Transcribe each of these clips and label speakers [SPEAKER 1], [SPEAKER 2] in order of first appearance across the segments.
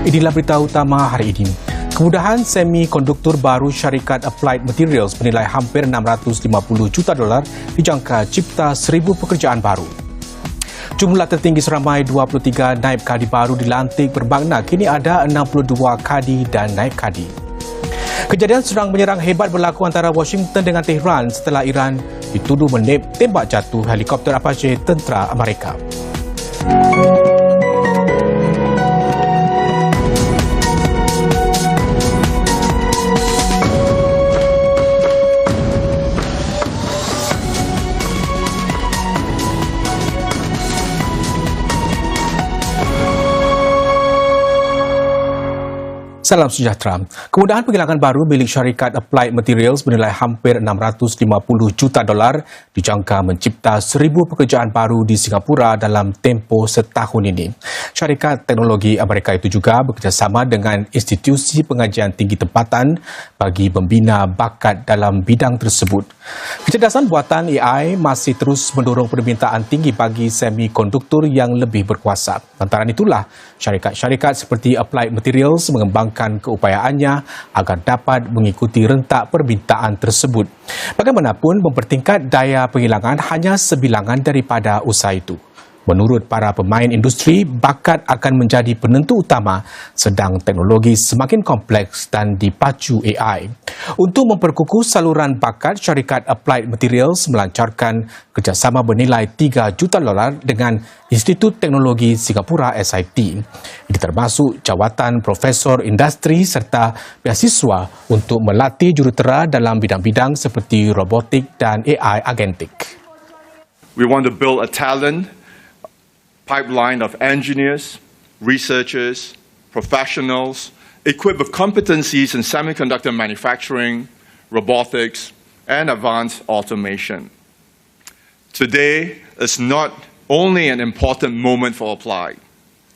[SPEAKER 1] Inilah berita utama hari ini. Kemudahan semikonduktor baru syarikat Applied Materials bernilai hampir $650 juta dijangka cipta 1,000 pekerjaan baru. Jumlah tertinggi seramai 23 naib kadi baru dilantik bermakna kini ada 62 kadi dan naib kadi. Kejadian serang menyerang hebat berlaku antara Washington dengan Tehran setelah Iran dituduh tembak jatuh helikopter Apache tentera Amerika. Salam sejahtera. Kemudahan penghilangan baru milik syarikat Applied Materials bernilai hampir $650 juta dijangka mencipta 1,000 pekerjaan baru di Singapura dalam tempoh setahun ini. Syarikat teknologi Amerika itu juga bekerjasama dengan institusi pengajian tinggi tempatan bagi membina bakat dalam bidang tersebut. Kecerdasan buatan AI masih terus mendorong permintaan tinggi bagi semikonduktor yang lebih berkuasa. Lantaran itulah, syarikat-syarikat seperti Applied Materials mengembangkan keupayaannya agar dapat mengikuti rentak permintaan tersebut. Bagaimanapun, mempertingkat daya penghilangan hanya sebilangan daripada usaha itu. Menurut para pemain industri, bakat akan menjadi penentu utama sedang teknologi semakin kompleks dan dipacu AI. Untuk memperkukuh saluran bakat, syarikat Applied Materials melancarkan kerjasama bernilai $3 juta dengan Institut Teknologi Singapura SIT. Ini termasuk jawatan Profesor Industri serta beasiswa untuk melatih jurutera dalam bidang-bidang seperti robotik dan AI agentik.
[SPEAKER 2] We want to build a talent pipeline of engineers, researchers, professionals, equipped with competencies in semiconductor manufacturing, robotics, and advanced automation. Today is not only an important moment for Applied,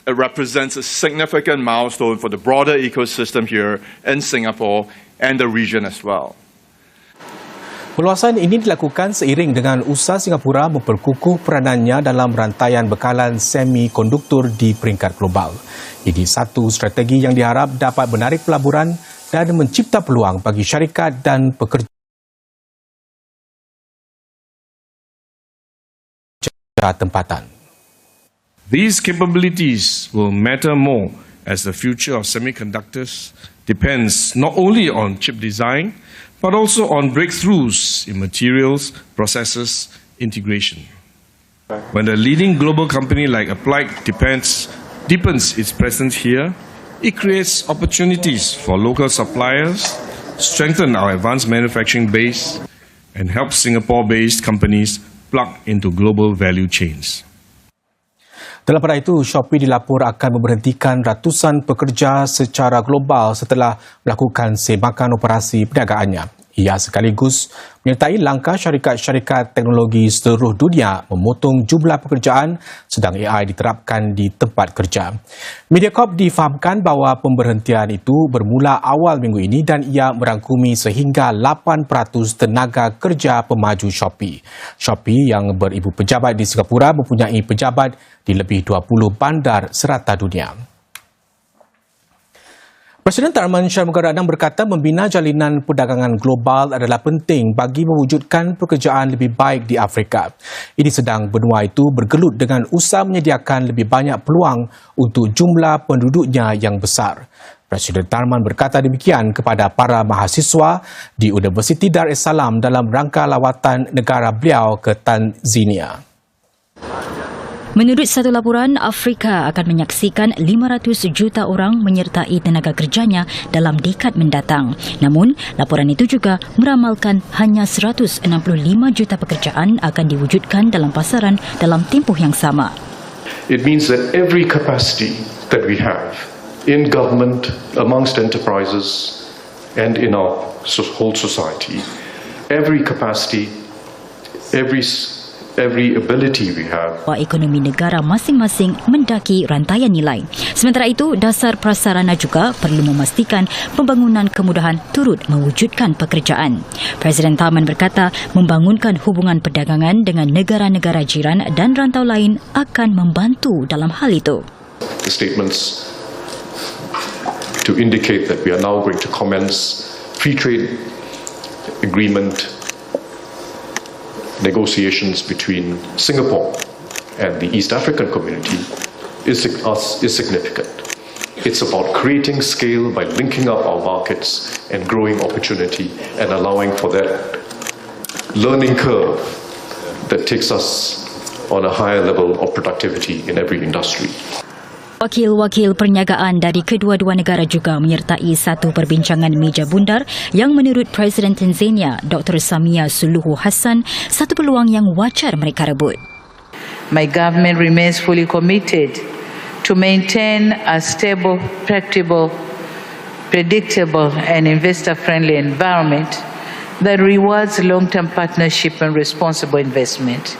[SPEAKER 2] it represents a significant milestone for the broader ecosystem here in Singapore and the region as well.
[SPEAKER 1] Perluasan ini dilakukan seiring dengan usaha Singapura memperkukuh peranannya dalam rantaian bekalan semikonduktor di peringkat global. Ini satu strategi yang diharap dapat menarik pelaburan dan mencipta peluang bagi syarikat dan pekerja tempatan.
[SPEAKER 3] These capabilities will matter more as the future of semiconductors depends not only on chip design, but also on breakthroughs in materials, processes, integration. When a leading global company like Applied deepens its presence here, it creates opportunities for local suppliers, strengthen our advanced manufacturing base, and help Singapore-based companies plug into global value chains.
[SPEAKER 1] Dalam pada itu, Shopee dilaporkan akan memberhentikan ratusan pekerja secara global setelah melakukan semakan operasi perniagaannya. Ia sekaligus menyertai langkah syarikat-syarikat teknologi seluruh dunia memotong jumlah pekerjaan sedang AI diterapkan di tempat kerja. Mediacorp difahamkan bahawa pemberhentian itu bermula awal minggu ini dan ia merangkumi sehingga 8% tenaga kerja pemaju Shopee. Shopee yang beribu pejabat di Singapura mempunyai pejabat di lebih 20 bandar serata dunia. Presiden Tharman Shanmugaratnam berkata membina jalinan perdagangan global adalah penting bagi mewujudkan pekerjaan lebih baik di Afrika. Ini sedang benua itu bergelut dengan usaha menyediakan lebih banyak peluang untuk jumlah penduduknya yang besar. Presiden Tharman berkata demikian kepada para mahasiswa di Universiti Dar es Salaam dalam rangka lawatan negara beliau ke Tanzania.
[SPEAKER 4] Menurut satu laporan, Afrika akan menyaksikan 500 juta orang menyertai tenaga kerjanya dalam dekad mendatang. Namun, laporan itu juga meramalkan hanya 165 juta pekerjaan akan diwujudkan dalam pasaran dalam tempoh yang sama.
[SPEAKER 5] It means that every capacity that we have in government, amongst enterprises, and in our whole society, every capacity, every ability we have.
[SPEAKER 4] Ekonomi negara masing-masing mendaki rantaian nilai. Sementara itu, dasar prasarana juga perlu memastikan pembangunan kemudahan turut mewujudkan pekerjaan. Presiden Tharman berkata, membangunkan hubungan perdagangan dengan negara-negara jiran dan rantau lain akan membantu dalam hal itu.
[SPEAKER 5] The statements to indicate that we are now going to commence free trade agreement negotiations between Singapore and the East African community is significant. It's about creating scale by linking up our markets and growing opportunity and allowing for that learning curve that takes us on a higher level of productivity in every industry.
[SPEAKER 4] Wakil-wakil perniagaan dari kedua-dua negara juga menyertai satu perbincangan meja bundar yang menurut Presiden Tanzania Dr. Samia Suluhu Hassan satu peluang yang wajar mereka rebut.
[SPEAKER 6] My government remains fully committed to maintain a stable, predictable and investor-friendly environment that rewards long-term partnership and responsible investment.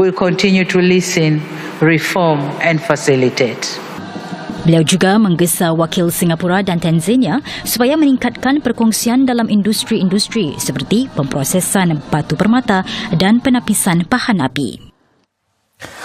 [SPEAKER 6] We'll continue to listen, reform and facilitate.
[SPEAKER 4] Beliau juga menggesa wakil Singapura dan Tanzania supaya meningkatkan perkongsian dalam industri-industri seperti pemprosesan batu permata dan penapisan pahan api.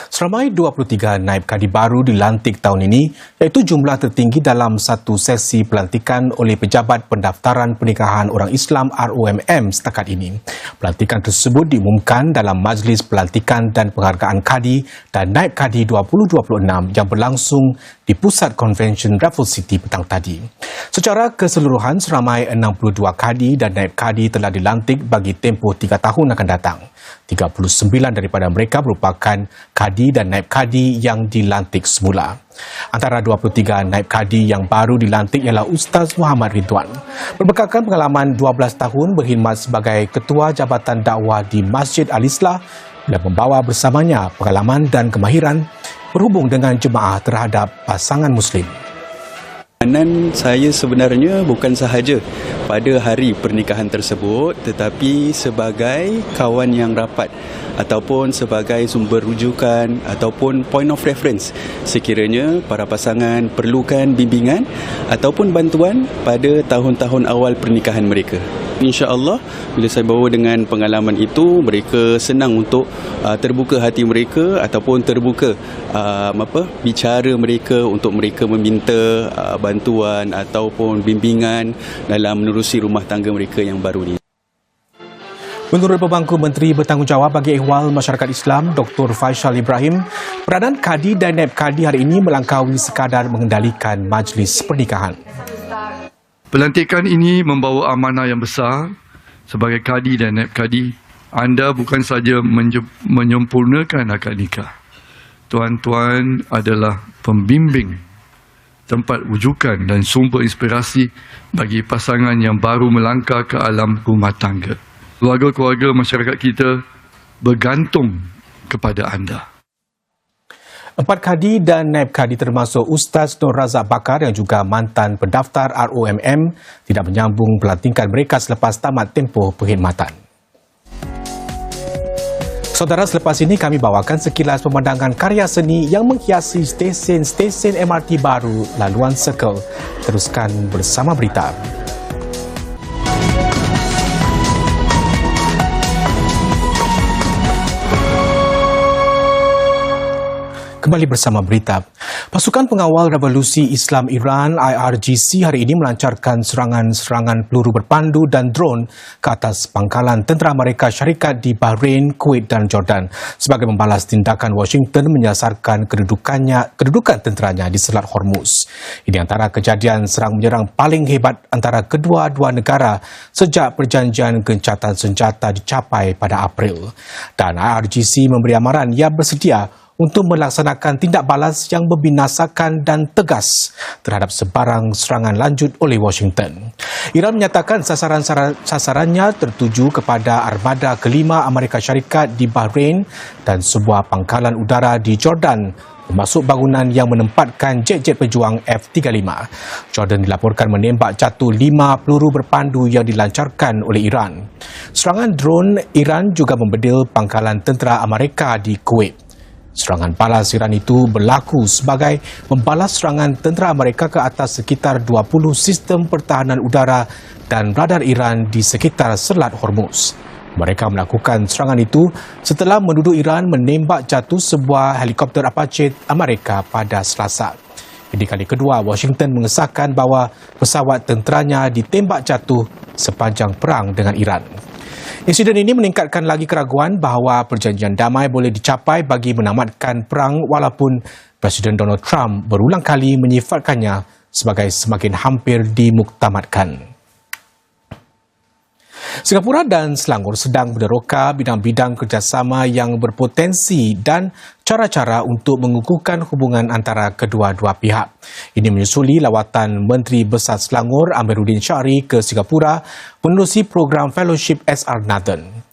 [SPEAKER 1] Seramai 23 naib kadi baru dilantik tahun ini, iaitu jumlah tertinggi dalam satu sesi pelantikan oleh Pejabat Pendaftaran Pernikahan Orang Islam ROMM setakat ini. Pelantikan tersebut diumumkan dalam Majlis Pelantikan dan Penghargaan Kadi dan Naib Kadi 2026 yang berlangsung di Pusat Convention Raffles City petang tadi. Secara keseluruhan, seramai 62 kadi dan naib kadi telah dilantik bagi tempoh 3 tahun akan datang. 39 daripada mereka merupakan kadi dan naib kadi yang dilantik semula. Antara 23 naib kadi yang baru dilantik ialah Ustaz Muhammad Ridwan. Berbekalkan pengalaman 12 tahun berkhidmat sebagai Ketua Jabatan Dakwah di Masjid Al-Islah dan membawa bersamanya pengalaman dan kemahiran berhubung dengan jemaah terhadap pasangan Muslim.
[SPEAKER 7] Peranan saya sebenarnya bukan sahaja pada hari pernikahan tersebut tetapi sebagai kawan yang rapat ataupun sebagai sumber rujukan ataupun point of reference sekiranya para pasangan perlukan bimbingan ataupun bantuan pada tahun-tahun awal pernikahan mereka. InsyaAllah bila saya bawa dengan pengalaman itu, mereka senang untuk terbuka hati mereka ataupun terbuka bicara mereka untuk mereka meminta bantuan ataupun bimbingan dalam menerusi rumah tangga mereka yang baru ini.
[SPEAKER 1] Menurut Pemangku Menteri Bertanggungjawab bagi Ehwal Masyarakat Islam, Dr. Faisal Ibrahim, peranan kadi dan naib kadi hari ini melangkaui sekadar mengendalikan majlis pernikahan.
[SPEAKER 8] Pelantikan ini membawa amanah yang besar sebagai kadi dan naib kadi. Anda bukan saja menyempurnakan akad nikah. Tuan-tuan adalah pembimbing, tempat rujukan dan sumber inspirasi bagi pasangan yang baru melangkah ke alam rumah tangga. Keluarga-keluarga masyarakat kita bergantung kepada anda.
[SPEAKER 1] 4 kadi dan naib kadi termasuk Ustaz Nur Razak Bakar yang juga mantan pendaftar ROMM tidak menyambung pelantikan mereka selepas tamat tempoh perkhidmatan. Saudara, selepas ini kami bawakan sekilas pemandangan karya seni yang menghiasi stesen-stesen MRT baru laluan Circle. Teruskan bersama berita. Kembali bersama berita. Pasukan Pengawal Revolusi Islam Iran IRGC hari ini melancarkan serangan-serangan peluru berpandu dan drone ke atas pangkalan tentera Amerika Syarikat di Bahrain, Kuwait dan Jordan sebagai membalas tindakan Washington menyasarkan kedudukan tenteranya di Selat Hormuz. Ini antara kejadian serang-menyerang paling hebat antara kedua-dua negara sejak perjanjian gencatan senjata dicapai pada April. Dan IRGC memberi amaran ia bersedia untuk melaksanakan tindak balas yang membinasakan dan tegas terhadap sebarang serangan lanjut oleh Washington. Iran menyatakan sasarannya tertuju kepada armada kelima Amerika Syarikat di Bahrain dan sebuah pangkalan udara di Jordan, termasuk bangunan yang menempatkan jet-jet pejuang F-35. Jordan dilaporkan menembak jatuh 5 peluru berpandu yang dilancarkan oleh Iran. Serangan drone Iran juga membedil pangkalan tentera Amerika di Kuwait. Serangan balas Iran itu berlaku sebagai membalas serangan tentera Amerika ke atas sekitar 20 sistem pertahanan udara dan radar Iran di sekitar Selat Hormuz. Mereka melakukan serangan itu setelah menuduh Iran menembak jatuh sebuah helikopter Apache Amerika pada Selasa. Ini kali kedua Washington mengesahkan bahawa pesawat tenteranya ditembak jatuh sepanjang perang dengan Iran. Insiden ini meningkatkan lagi keraguan bahawa perjanjian damai boleh dicapai bagi menamatkan perang walaupun Presiden Donald Trump berulang kali menyifatkannya sebagai semakin hampir dimuktamadkan. Singapura dan Selangor sedang meneroka bidang-bidang kerjasama yang berpotensi dan cara-cara untuk mengukuhkan hubungan antara kedua-dua pihak. Ini menyusuli lawatan Menteri Besar Selangor Amiruddin Syari ke Singapura menerusi program Fellowship SR Nathan.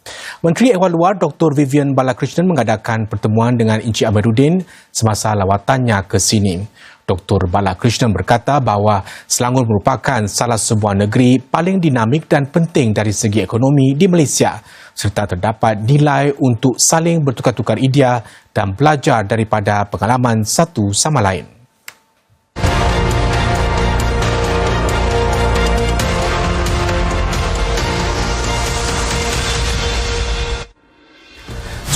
[SPEAKER 1] Menteri Ehwal Luar Dr. Vivian Balakrishnan mengadakan pertemuan dengan Encik Amiruddin semasa lawatannya ke sini. Dr. Balakrishnan berkata bahawa Selangor merupakan salah sebuah negeri paling dinamik dan penting dari segi ekonomi di Malaysia serta terdapat nilai untuk saling bertukar-tukar idea dan belajar daripada pengalaman satu sama lain.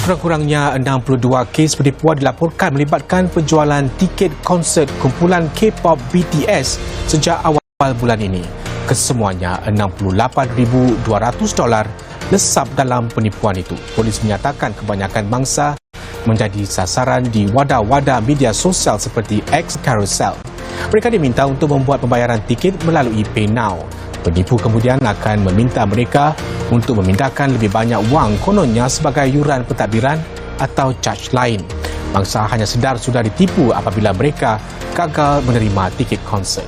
[SPEAKER 1] Kurang-kurangnya 62 kes penipuan dilaporkan melibatkan penjualan tiket konsert kumpulan K-pop BTS sejak awal bulan ini. Kesemuanya $68,200 lesap dalam penipuan itu. Polis menyatakan kebanyakan mangsa menjadi sasaran di wadah-wadah media sosial seperti X Carousel. Mereka diminta untuk membuat pembayaran tiket melalui PayNow. Penipu kemudian akan meminta mereka untuk memindahkan lebih banyak wang kononnya sebagai yuran pentadbiran atau caj lain. Mangsa hanya sedar sudah ditipu apabila mereka gagal menerima tiket konsert.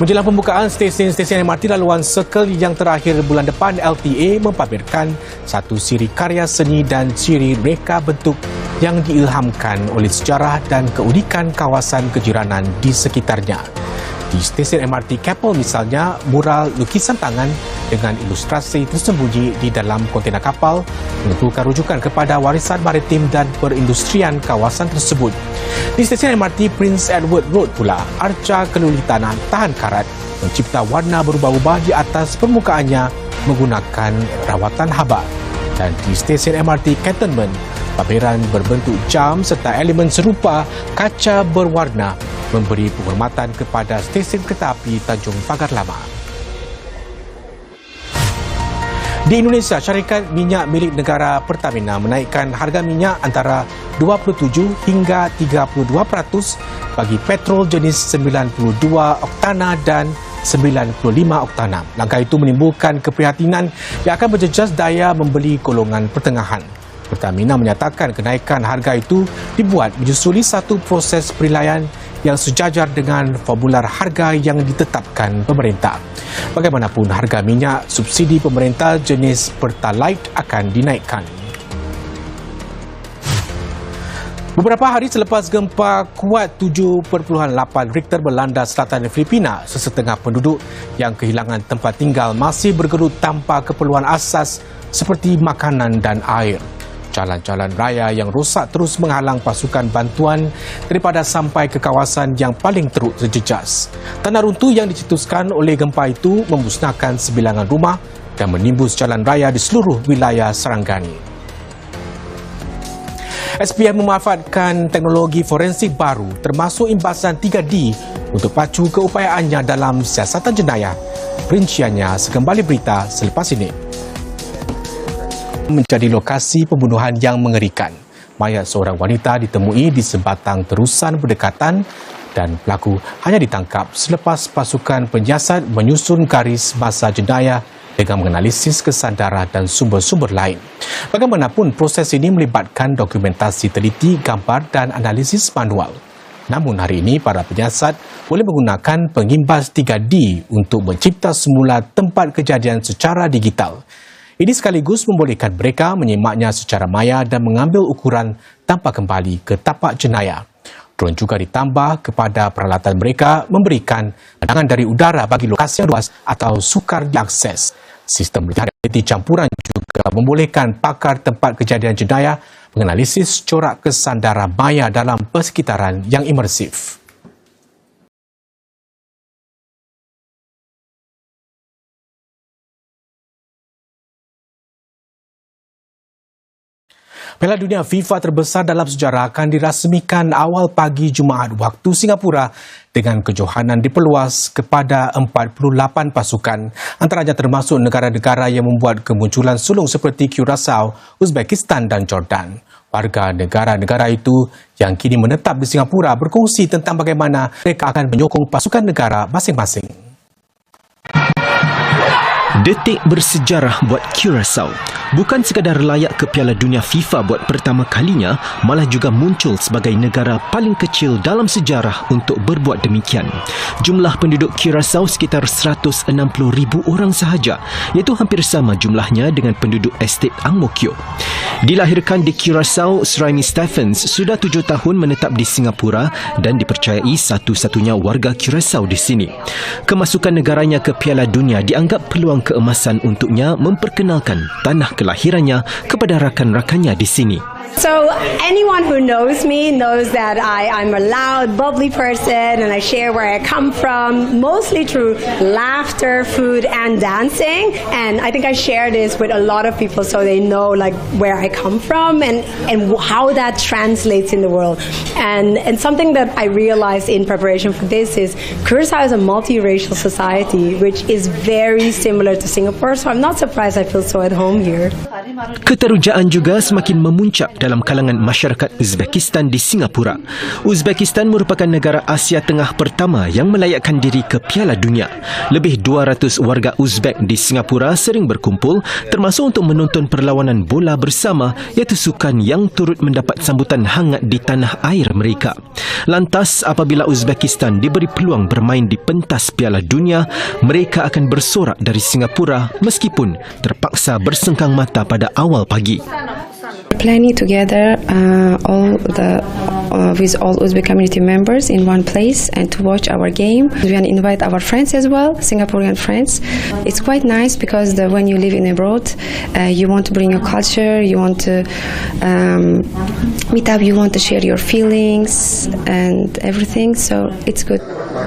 [SPEAKER 1] Menjelang pembukaan stesen-stesen MRT laluan Circle yang terakhir bulan depan, LTA mempamerkan satu siri karya seni dan ciri reka bentuk yang diilhamkan oleh sejarah dan keunikan kawasan kejiranan di sekitarnya. Di stesen MRT Keppel misalnya, mural lukisan tangan dengan ilustrasi tersembunyi di dalam kontena kapal mengumpulkan rujukan kepada warisan maritim dan perindustrian kawasan tersebut. Di stesen MRT Prince Edward Road pula, arca kelulitan tahan karat mencipta warna berubah-ubah di atas permukaannya menggunakan rawatan haba. Dan di stesen MRT Cantonment, pameran berbentuk jam serta elemen serupa kaca berwarna memberi penghormatan kepada stesen kereta api Tanjung Pagar Lama. Di Indonesia, syarikat minyak milik negara Pertamina menaikkan harga minyak antara 27 hingga 32% bagi petrol jenis 92 oktana dan 95 oktana. Langkah itu menimbulkan keprihatinan yang akan berjejas daya membeli golongan pertengahan. Pertamina menyatakan kenaikan harga itu dibuat menyusuli satu proses penilaian yang sejajar dengan formular harga yang ditetapkan pemerintah. Bagaimanapun, harga minyak subsidi pemerintah jenis Pertalite akan dinaikkan. Beberapa hari selepas gempa kuat 7.8 Richter melanda selatan Filipina, sesetengah penduduk yang kehilangan tempat tinggal masih bergelut tanpa keperluan asas seperti makanan dan air. Jalan-jalan raya yang rosak terus menghalang pasukan bantuan daripada sampai ke kawasan yang paling teruk terjejas. Tanah runtuh yang dicetuskan oleh gempa itu memusnahkan sebilangan rumah dan menimbus jalan raya di seluruh wilayah Sarangani. SPF memanfaatkan teknologi forensik baru termasuk imbasan 3D untuk pacu keupayaannya dalam siasatan jenayah. Rinciannya sekembali berita selepas ini. Menjadi lokasi pembunuhan yang mengerikan. Mayat seorang wanita ditemui di sebatang terusan berdekatan dan pelaku hanya ditangkap selepas pasukan penyiasat menyusun garis masa jenayah dengan menganalisis kesandaran dan sumber-sumber lain. Bagaimanapun, proses ini melibatkan dokumentasi teliti, gambar dan analisis manual. Namun hari ini, para penyiasat boleh menggunakan pengimbas 3D untuk mencipta semula tempat kejadian secara digital. Ini sekaligus membolehkan mereka menyimaknya secara maya dan mengambil ukuran tanpa kembali ke tapak jenayah. Drone juga ditambah kepada peralatan mereka memberikan pandangan dari udara bagi lokasi yang luas atau sukar diakses. Sistem realiti campuran juga membolehkan pakar tempat kejadian jenayah menganalisis corak kesandaran maya dalam persekitaran yang imersif. Piala Dunia FIFA terbesar dalam sejarah akan dirasmikan awal pagi Jumaat waktu Singapura dengan kejohanan diperluas kepada 48 pasukan. Antaranya termasuk negara-negara yang membuat kemunculan sulung seperti Curaçao, Uzbekistan dan Jordan. Warga negara-negara itu yang kini menetap di Singapura berkongsi tentang bagaimana mereka akan menyokong pasukan negara masing-masing.
[SPEAKER 9] Detik bersejarah buat Curaçao. Bukan sekadar layak ke Piala Dunia FIFA buat pertama kalinya, malah juga muncul sebagai negara paling kecil dalam sejarah untuk berbuat demikian. Jumlah penduduk Curaçao sekitar 160,000 orang sahaja, iaitu hampir sama jumlahnya dengan penduduk estet Ang Mo Kio. Dilahirkan di Curaçao, Sraimi Stephens sudah 7 tahun menetap di Singapura dan dipercayai satu-satunya warga Curaçao di sini. Kemasukan negaranya ke Piala Dunia dianggap peluang keemasan untuknya memperkenalkan tanah kelahirannya kepada rakan-rakannya di sini.
[SPEAKER 10] So anyone who knows me knows that I'm a loud, bubbly person and I share where I come from, mostly through laughter, food and dancing. And I think I share this with a lot of people so they know like where I come from and how that translates in the world. And something that I realized in preparation for this is Curaçao is a multiracial society which is very similar to Singapore, so I'm not surprised I feel so at home here.
[SPEAKER 9] Keterujaan juga semakin memuncak dalam kalangan masyarakat Uzbekistan di Singapura. Uzbekistan merupakan negara Asia Tengah pertama yang melayakkan diri ke Piala Dunia. Lebih 200 warga Uzbek di Singapura sering berkumpul, termasuk untuk menonton perlawanan bola bersama, iaitu sukan yang turut mendapat sambutan hangat di tanah air mereka. Lantas, apabila Uzbekistan diberi peluang bermain di pentas Piala Dunia, mereka akan bersorak dari Singapura meskipun terpaksa bersengkang mata pada awal pagi.
[SPEAKER 11] Planning together with all Uzbek community members in one place and to watch our game. We can invite our friends as well, Singaporean friends. It's quite nice because when you live in abroad, you want to bring your culture, you want to meet up, you want to share your feelings and everything, so it's good.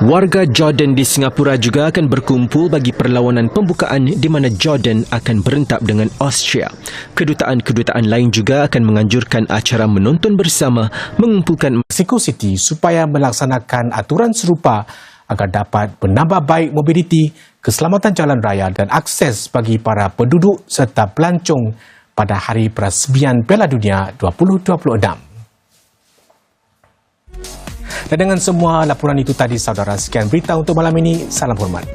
[SPEAKER 9] Warga Jordan di Singapura juga akan berkumpul bagi perlawanan pembukaan di mana Jordan akan berentap dengan Austria. Kedutaan-kedutaan lain juga akan menganjurkan acara menonton bersama mengumpulkan
[SPEAKER 1] Mexico City supaya melaksanakan aturan serupa agar dapat menambah baik mobiliti, keselamatan jalan raya dan akses bagi para penduduk serta pelancong pada hari perasmian Piala Dunia 2026. Dan dengan semua laporan itu tadi, saudara, sekian berita untuk malam ini. Salam hormat.